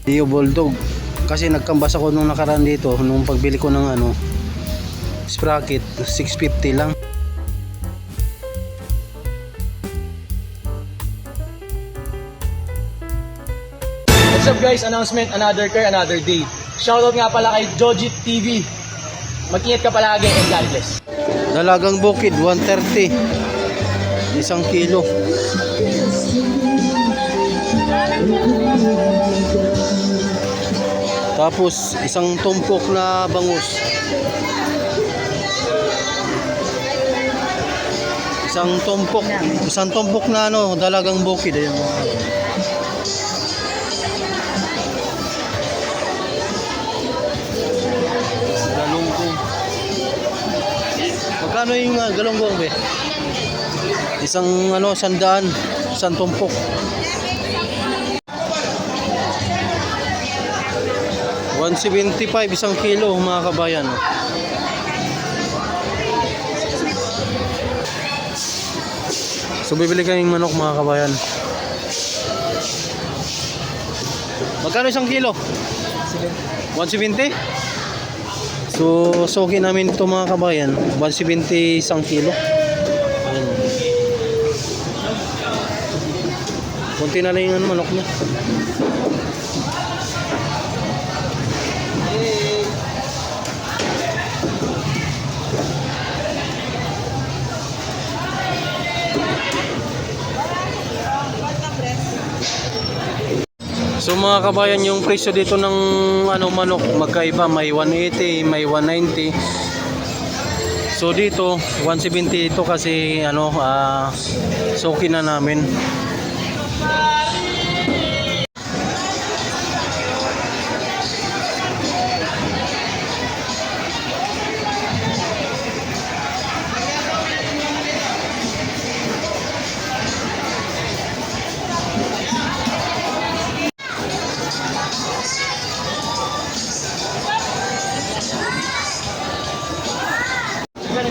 Dio Bulldog. Kasi nagkambas ako nung nakaraan dito nung pagbili ko ng sprocket, 650 lang. What's up guys? Announcement, another car, another day. Shoutout nga pala kay Jojit TV. Mag-ingat ka palagi and God bless. Dalagang bukid, 130. 1 kilo. Tapos isang tumpok na bangus. Isang tumpok na dalagang bukid. Ayan. Galunggong. Magkano yung galunggong be? Isang 100, isang tumpok. $175 isang kilo mga kabayan. So bibili kayong manok mga kabayan. Magkano isang kilo? 170? So soki namin ito mga kabayan, 170 isang kilo. Ayan. Kunti na lang yung manok niya. So mga kabayan, yung presyo dito ng manok magkaiba, may 180, may 190. So dito 170 ito kasi soki na namin.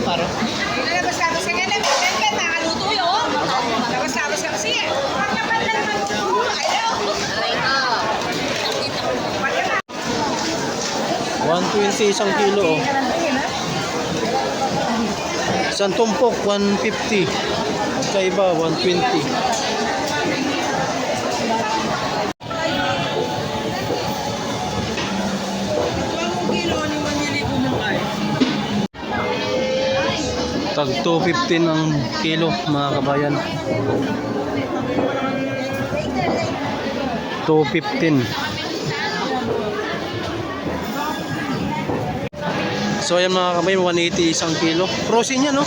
Labas-labas ka nga na, makaluto yun. Labas-labas ka kasi eh. Kapag na naman mo, ayaw. 120 isang kilo. Isang tumpok 150. Magkaiba 120. Tag 215 ang kilo mga kabayan. 215. So ayan mga kabayan, 180 isang kilo. Frozen yan, no?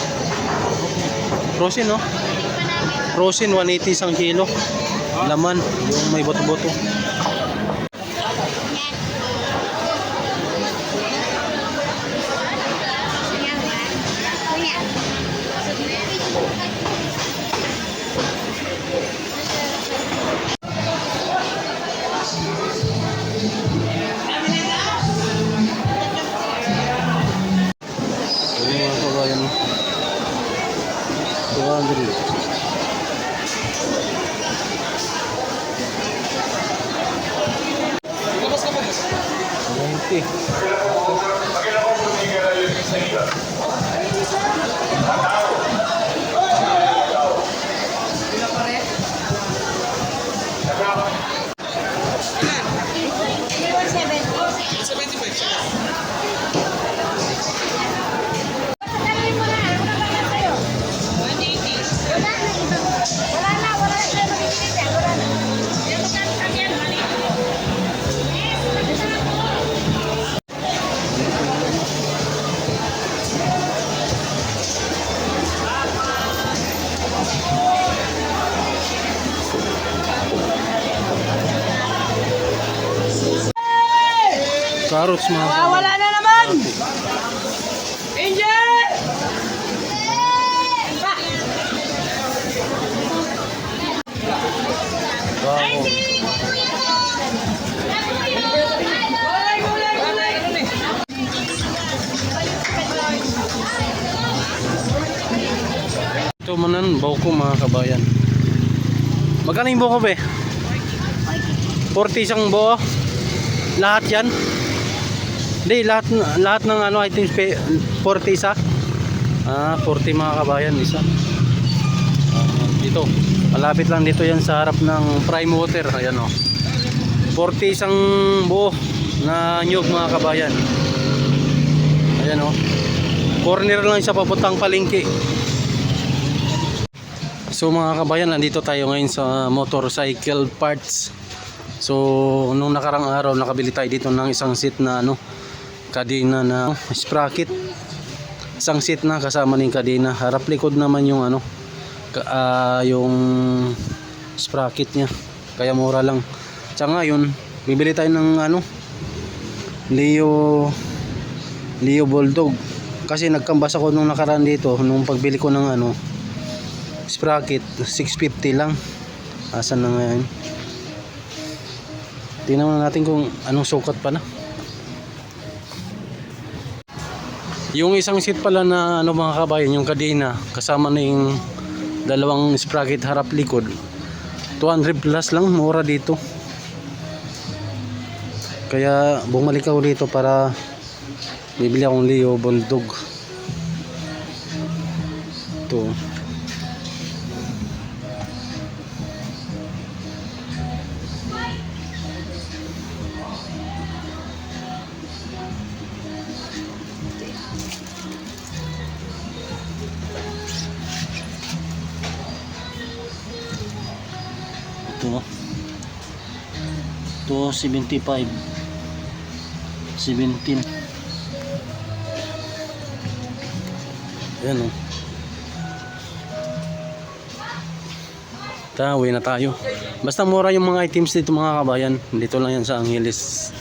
Frozen, no? Frozen 180 isang kilo. Laman, yung may boto-boto. Carrots mga kabayan. Wala na naman! Angel! Wow. Ito manan, bauko mga kabayan. Magkano yung buko be? 40 isang buo. Lahat yan? Hindi, lahat ng ano items 40 isa? 40 mga kabayan isa. Dito, malapit lang dito yan sa harap ng Prime Water. Ayan o. 40 isang buo na nyug mga kabayan. Ayan o. Corner lang sa papuntang palengke. So mga kabayan, nandito tayo ngayon sa motorcycle parts. So nung nakarang araw nakabili tayo dito ng isang seat na ano, kadena na sprocket. Isang seat na kasama ng kadena. Harap likod naman yung ano, yung sprocket niya. Kaya mura lang. Tsaka ngayon, bibili tayo ng ano, Leo Bulldog. Kasi nagkambas ako nung nakaraan dito, nung pagbili ko ng ano, sprocket, 650 lang. Asan na ngayon? Tingnan natin kung anong sukat pa na. Yung isang seat pala na ano mga kabayan, yung kadena, kasama na yung dalawang sprocket harap likod, 200 plus lang, mura dito. Kaya bumalik ako dito para bibili akong Leo Bulldog. Ito. Ito 75 17. Ayan o. Uwi na tayo. Basta mura yung mga items dito mga kabayan. Dito lang yan sa Angeles.